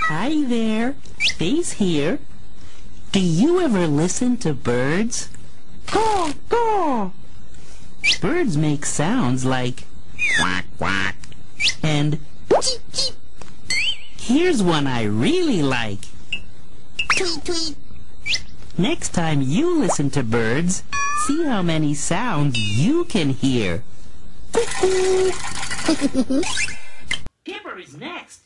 Hi there, Face here. Do you ever listen to birds? Caw, caw. Birds make sounds like quack, quack, and cheep, cheep. Here's one I really like. Tweet, tweet. Next time you listen to birds, see how many sounds you can hear. Kipper is next.